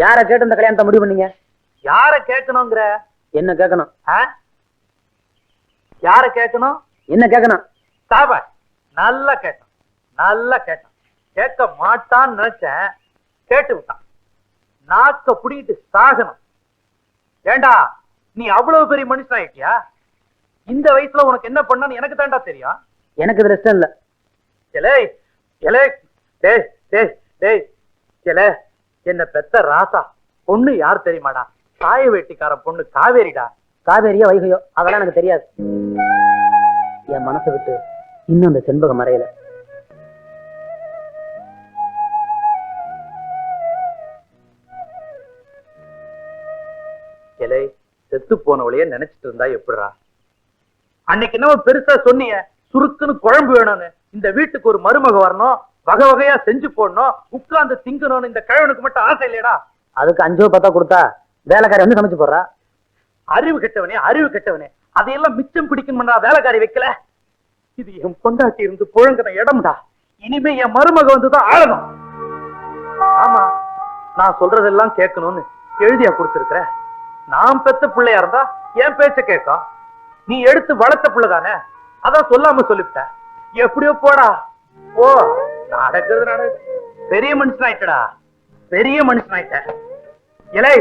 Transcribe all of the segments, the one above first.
யார கேட்டு இந்த கல்யாணத்தை முடிவு பண்ணீங்க? யார கேட்கணுங்கிற? என்ன கேட்கணும்? யார கேட்கணும்? என்ன கேட்கணும்? சாபா, நல்லா கேட்டான், நல்லா கேட்டான். கேட்க மாட்டான்னு நினைச்சேன், கேட்டு விட்டான். நாக்க புடிக்கிட்டு சாகணும். ஏண்டா, நீ அவ்வளவு பெரிய மனுஷன் ஆயிட்டியா? இந்த வயசுல உனக்கு என்ன பண்ணு எனக்கு தாண்டா தெரியும். எனக்கு இதுல இஷ்டம் இல்ல. என்ன பெத்த ராசா பொண்ணு யார் தெரியுமாடா? சாய வேட்டிக்கார பொண்ணு காவேரிடா. காவேரியோ வைகையோ அதெல்லாம் எனக்கு தெரியாது. என் மனசை விட்டு இன்னும் அந்த செண்பகம் மறையல. செத்து போனவளையே நினைச்சிட்டு இருந்தா எப்படிரா? அன்னைக்கு என்ன பெருசா சொன்னீங்க, சுருக்குன்னு குழம்பு வேணும்னு. இந்த வீட்டுக்கு ஒரு மருமக வரணும், வகை வகையா செஞ்சு போடணும், உட்கார்ந்து திங்கணும்னு இந்த கிழவனுக்கு மட்டும் ஆசை இல்லையடா? அதுக்கு 5 10 கொடுத்தா வேலைக்காரி வந்து சமைச்சு போடுறா. அறிவு கெட்டவனே, அறிவு கெட்டவனே, அதையெல்லாம் மிச்சம் பிடிக்கணும்டா வேலைக்காரி வைக்கல. இது என் பொண்டாட்டி இருந்து புழங்கின இடம்டா. இனிமே என் மருமக வந்துதான் ஆளணும். ஆமா, நான் சொல்றதெல்லாம் கேட்கணும்னு எழுதியா கொடுத்திருக்கிற. நான் பெத்த பிள்ளையா இருந்தா என் பேச்ச கேட்கும். நீ எடுத்து வளர்த்த பிள்ளைதானே, அதான் சொல்லாம சொல்லிவிட்ட. எப்படியோ போடா ஓ. நடக்கிறது நடக்குது. பெரிய மனுஷன் ஆயிட்டடா, பெரிய மனுஷன் ஆயிட்ட. இலை,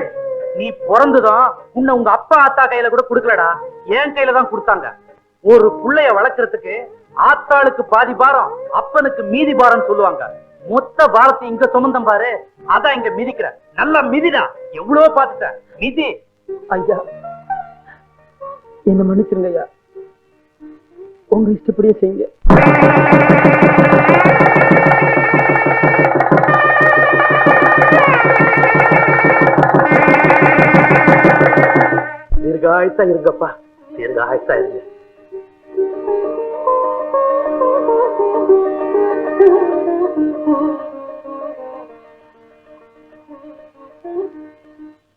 நீ பிறந்துதான் உன்னை உங்க அப்பா ஆத்தா கையில கூட கொடுக்கலடா, என் கையில தான் கொடுத்தாங்க. ஒரு புள்ளைய வளர்க்கறதுக்கு ஆத்தாளுக்கு பாதி பாரம், அப்பனுக்கு மீதி பாரம் சொல்லுவாங்க. மொத்த பாரத்தை இங்க சுமந்தம் பாரு, அதான் இங்க மிதிக்கிற. நல்லா மிதிடா, எவ்வளவோ பார்த்துட்ட மிதி. ஐயா, என்ன மன்னிச்சிருங்க ஐயா, உங்க இஷ்டப்படியே செய்யுங்க. தீர்காயசா இருங்கப்பா, தீர்காயசா இருங்க.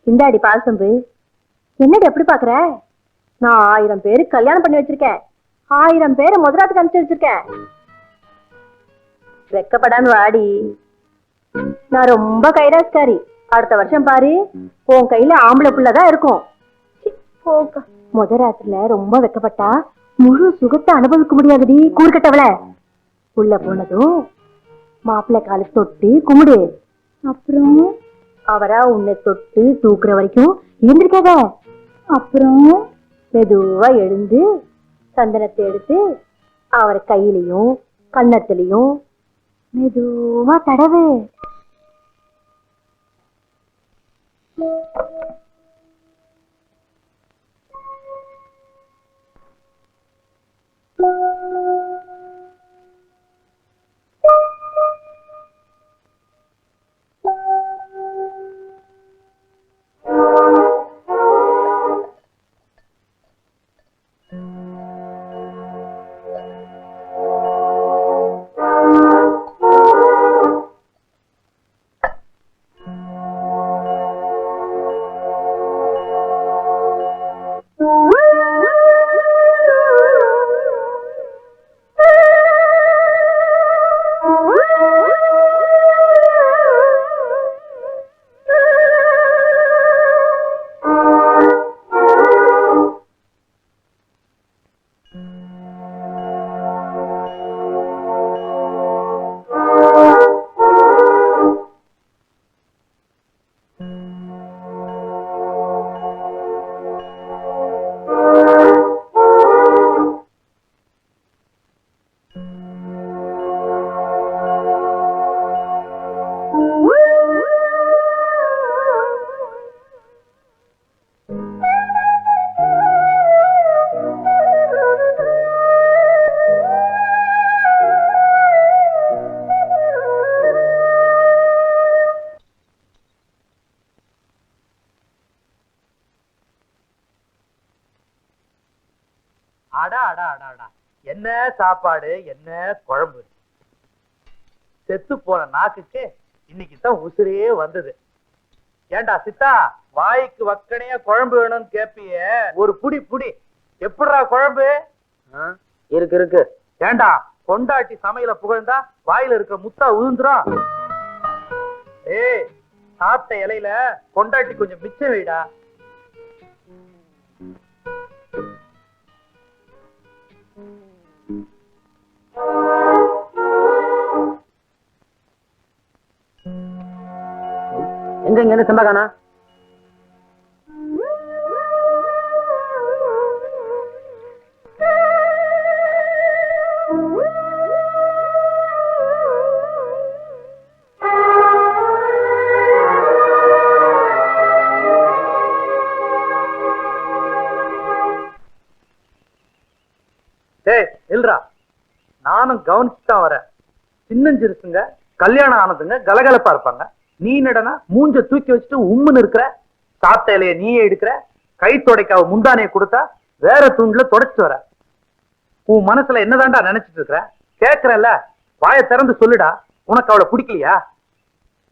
இந்தாடி பால் சம்பு. என்னடி எப்படி பாக்குற? நான் 1000 பேருக்கு கல்யாணம் பண்ணி வச்சிருக்கேன், 1000 பேரை முதலாத்துக்கு அனுப்பிச்சு வச்சிருக்கேன். வெக்கப்படாம வாடி. நான் ரொம்ப கைராஸ்காரி. அடுத்த வருஷம் பாரு, உன் கையில ஆம்பளை புள்ளதான் இருக்கும். முதராத்துல ரொம்ப வெக்கப்பட்டா முழு சுகத்தை அனுபவிக்க முடியாதுடி கூறுகட்டவள. உள்ள போனதும் மாப்பிள்ளை காலை தொட்டு கும்பிடு. அப்புறம் அவரா உன்னை தொட்டு தூக்குற வரைக்கும் இருந்திருக்காத. அப்புறம் மெதுவா எழுந்து சந்தனத்தை எடுத்து அவர் கையிலையும் கன்னத்திலையும் மெதுவா தடவு. என்ன சாப்பாடு, என்ன குழம்பு. செத்து போன நாக்குக்கு இன்னைக்கு தான் உசிரியே வந்தது. ஏண்டா சித்தா, வாய்க்கு வக்கனையா குழம்பு வேணும்னு கேப்பிய, ஒரு புடி புடி. எப்படிடா குழம்பு? இருக்கு இருக்கு. ஏண்டா, கொண்டாட்டி சமையல புகழ்ந்தா வாயில இருக்க முத்தா உதிர்ந்துரும். ஏய், சாப்பிட்ட இலையில கொண்டாட்டி கொஞ்சம் மிச்சம் வைடா. எங்க இங்க இருந்து செம்பகானா? டேய் இல்லரா, நானும் கவனிச்சுதான் வரேன். சின்னஞ்சிருசுங்க கல்யாணம் ஆனதுங்க கலகலப்பா இருப்பாங்க. நீ நடனா மூஞ்ச தூக்கி வச்சுட்டு உம்முன்னு இருக்கிற. சாப்பிட்ட இலைய நீயே எடுக்கிற. கை தொடைக்காவ முந்தானைய கொடுத்தா வேற தூண்ல தொடச்சிட்டு வர. உன் மனசுல என்னதான்டா நினைச்சிட்டு இருக்கிற? கேக்குறல்ல, வாயை திறந்து சொல்லுடா. உனக்கு அவளை பிடிக்கலையா?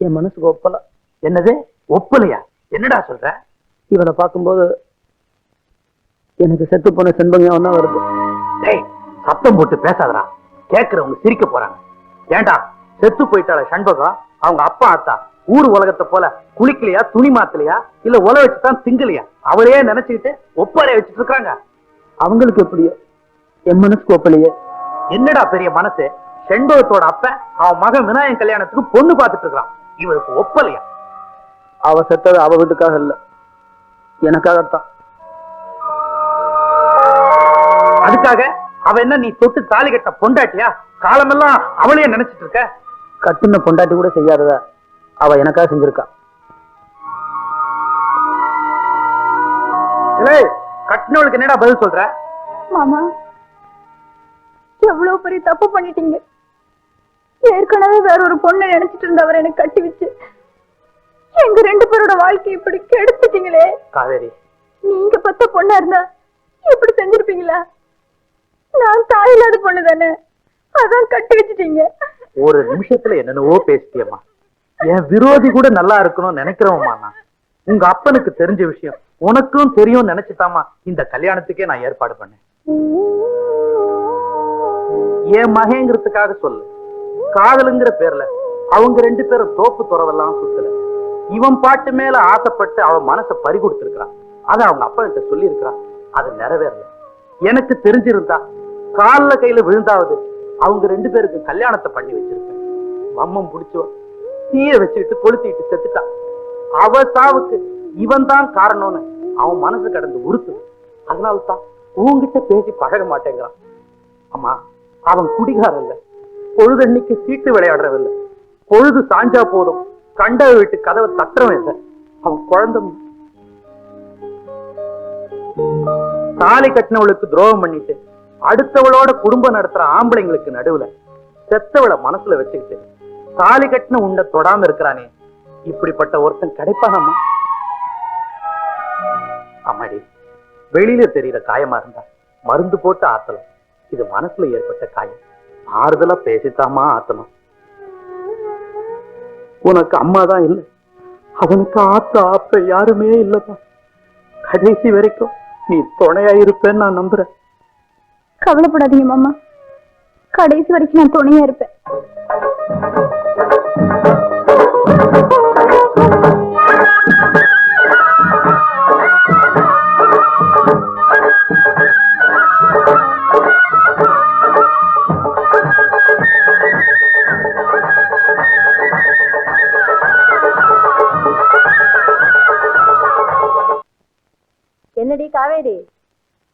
என் மனசுக்கு ஒப்பல. என்னது ஒப்பலையா? என்னடா சொல்ற? இவளை பார்க்கும்போது எனக்கு செத்து போன செண்பகம் தான் வருது. டேய் சத்தம் போட்டு பேசாதடா, கேக்குறவங்க சிரிக்க போறாங்க. ஏண்டா செத்து போயிட்டாள சண்பகம் அவங்க அப்பா அத்தா ஊர் உலகத்தை போல குளிக்கலையா, துணி மாத்தலையா, இல்ல உல வச்சுதான் திங்கலையா? அவளையே நினைச்சுக்கிட்டு ஒப்பாரைய வச்சுட்டு இருக்காங்க. அவங்களுக்கு எப்படியோ, என் மனசுக்கு ஒப்பலையே. என்னடா பெரிய மனசு? செண்பகத்தோட அப்ப அவன் மகன் விநாயகன் கல்யாணத்துக்கு பொண்ணு பார்த்துட்டு இருக்கான். இவருக்கு ஒப்பலையா? அவ செத்தது அவ வீட்டுக்காக இல்ல, எனக்காகத்தான். அதுக்காக அவ என்ன நீ தொட்டு தாலி கட்ட பொண்டாட்டியா? காலமெல்லாம் அவளையே நினைச்சிட்டு இருக்க? கட்டுன பொண்டாட்டி கூட செய்யாதத அவ எனக்காக செஞ்சிருக்கா. கட்டினவளுக்கு என்னடா பதில் சொல்ற? மாமா, எவ்வளவு பெரிய தப்பு பண்ணிட்டீங்க. ஏற்கனவே வேற ஒரு பொண்ணை நினைச்சிட்டு இருந்தவர் எனக்கு கட்டி வச்சு எங்க 2 பேரோட வாழ்க்கையை இப்படி கெடுத்துட்டீங்களே. காவேரி, நீங்க பத்த பொண்ணா இருந்தா இப்படி செஞ்சிருப்பீங்களா? நான் தாயில்லாத பொண்ணு தானே, அதான் கட்டி வச்சுட்டீங்க. ஒரு நிமிஷத்துல என்னென்னவோ பேசிட்டியம்மா. என் விரோதி கூட நல்லா இருக்கணும்னு நினைக்கிறவம்மா நான். உங்க அப்பனுக்கு தெரிஞ்ச விஷயம் உனக்கும் தெரியும் நினைச்சுதாமா இந்த கல்யாணத்துக்கே நான் ஏற்பாடு பண்ணேன். என் மகங்கிறதுக்காக சொல்லு. காதலுங்கிற பேர்ல அவங்க 2 பேரும் தோப்பு துறவெல்லாம் சுத்தல. இவன் பாட்டு மேல ஆசைப்பட்டு அவன் மனசை பறி கொடுத்திருக்கிறான். அதை அவங்க அப்பா கிட்ட சொல்லி இருக்கிறான். அது நிறைவேறல. எனக்கு தெரிஞ்சிருந்தா கால்ல கையில விழுந்தாவது அவங்க 2 பேருக்கு கல்யாணத்தை பண்ணி வச்சிருக்கேன். வம்மம் புடிச்சவன் தீய வச்சுக்கிட்டு கொளுத்திட்டு செத்துட்டான். அவ சாவுக்கு இவன் தான் காரணம்னு அவன் மனசு கடந்து உறுத்து. அதனால்தான் உன்கிட்ட பேசி பழக மாட்டேங்கிறான். அம்மா, அவன் குடிகார இல்ல, பொழுதன்னைக்கு சீட்டு விளையாடுறவில்லை. பொழுது சாஞ்சா போதும் கண்ட வீட்டு கதவை தட்டுறவன் இல்லை. அவன் குழந்தை. தாலி கட்டினவளுக்கு துரோகம் பண்ணிட்டு அடுத்தவளோட குடும்பம் நடத்துற ஆம்பளைங்களுக்கு நடுவுல செத்தவளை மனசுல வச்சுக்கிட்டு தாலி கட்டின உண்ட தொடாம இருக்கிறானே, இப்படிப்பட்ட ஒருத்தன் கிடைப்பானம்மா? அம்மாடி, வெளியில தெரியற காயமா இருந்தா மருந்து போட்டு ஆத்தலாம். இது மனசுல ஏற்பட்ட காயம். ஆறுதலா பேசித்தாமா ஆத்தணும். உனக்கு அம்மாதான் இல்லை, அவனுக்கு ஆத்த யாருமே இல்லப்பா. கடைசி வரைக்கும் நீ துணையா இருப்பேன்னு நான் நம்புறேன். கவலைப்படாதீங்க மாமா, கடைசி வரைக்கும் நான் துணையா இருப்பேன். என்னடி காவேரி,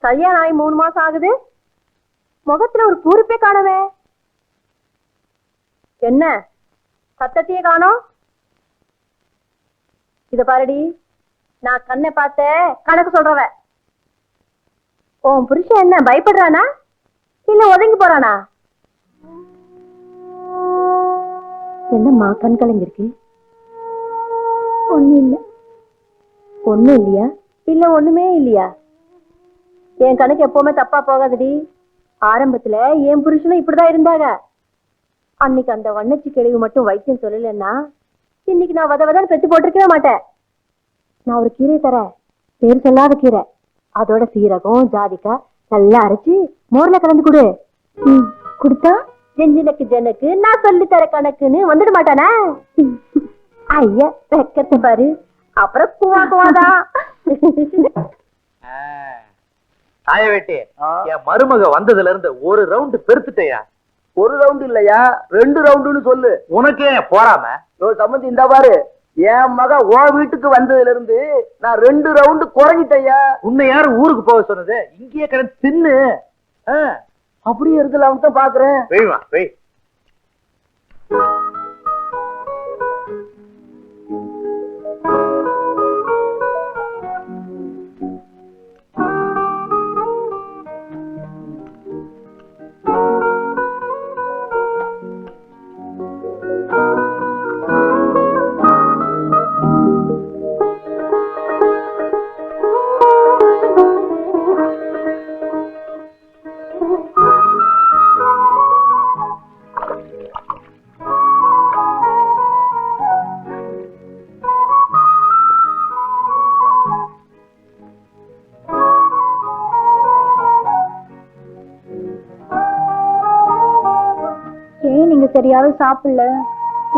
கல்யாணம் ஆகி 3 மாசம் ஆகுது, முகத்துல ஒரு பூரிப்பே காணவே. என்ன சத்தத்தையே காணோம்? இத பாருடி, நான் கண்ணை பார்த்த கணக்கு சொல்றவ. உன் புருஷன் என்ன பயப்படுறானா இல்ல ஒதுங்கி போறானா? என்னம்மா கண் கலங்கிருக்கு? ஒண்ணு இல்ல. ஒண்ணு இல்லையா? இல்ல ஒண்ணுமே இல்லையா? என் கணக்கு எப்பவுமே தப்பா போகாதடி. ஆரம்பத்துல என் புருஷனும் இப்படிதான் இருந்தாங்க. அன்னைக்கு அந்த வண்ணச்சி கிழவி மட்டும் வைத்தியம் சொல்லலன்னா இன்னைக்கு நான் வதவதான் பெத்து போட்டிருக்கவே மாட்டேன். நான் ஒரு கீரை தரேன், பேர் சொல்லாத கீரை. அதோட சீரகம் ஜாதிக்காய் நல்லா அரைச்சு மோர்ல கலந்து கொடு. கொடுத்தா ஜெஞ்சினக்கு ஜனக்கு நான் சொல்லி தர கணக்குன்னு வந்துட மாட்டானா? ஐயா வெக்கத்தை பாரு. அப்புறம் குவா குவாதான். தாய வேட்டி என் மருமக வந்ததுல இருந்து ஒரு ரவுண்டு பெருத்துட்டயா. ஒரு ரவுண்டு இல்லையா, 2 ரவுண்டுன்னு சொல்லு. உனக்கே போறாம சம்பந்தி இந்த பாரு, என் மக ஓ வீட்டுக்கு வந்ததுல இருந்து நான் 2 ரவுண்டு குறைஞ்சிட்டயா. உன்னை யாரு ஊருக்கு போக சொன்னது? இங்கேயே கிடந்து தின்னு. அப்படியே இருக்கலாம் தான் பாக்குறேன். வெய்வா வெய். ஏன் நீங்க சரியாவே சாப்பிடல?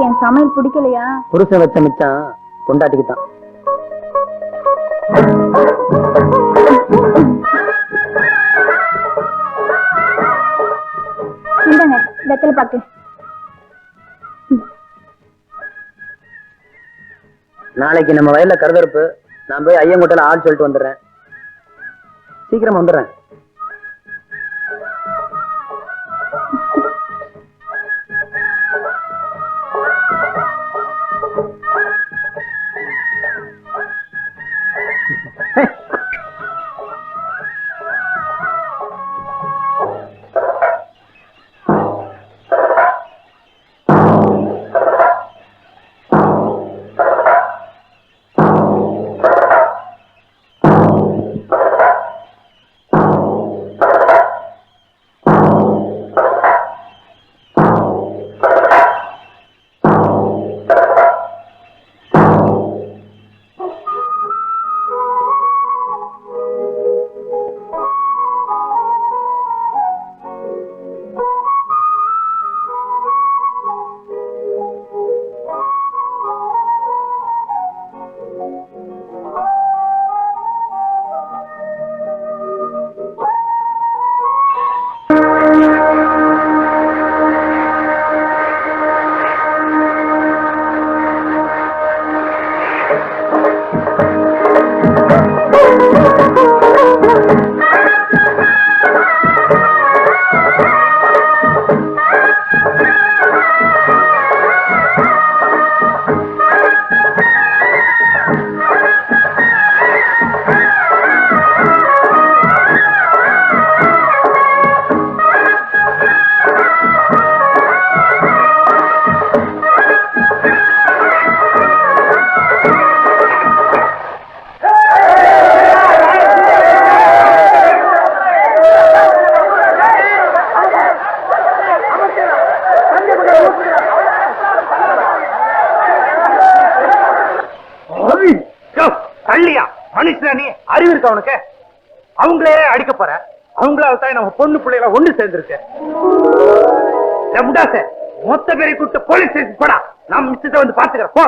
என் சமையல் பிடிக்கலையா? புருஷன் வச்ச மிச்சம் பொண்டாட்டிக்கு தான். இந்தாங்க வெத்தலை பாக்கு. நாளைக்கு நம்ம வயல்ல கருதறுப்பு. நான் போய் ஐயங்கோட்டையில ஆள் சொல்லிட்டு வந்துடுறேன். சீக்கிரம் வந்துடுறேன். மனுஷனா நீ? அறிவு இருக்கா உனக்கு? அவங்களே அடிக்க போற. அவங்களால தான் நம்ம பொண்ணு பிள்ளைகளை ஒண்ணு சேர்ந்துருக்கு. முடாச மொத்த பேரை கூப்பிட்டு போலீஸ் ஸ்டேஷன் போடா. நான் மிஸ்ஸத்தை வந்து பாத்துக்கிறேன். போ.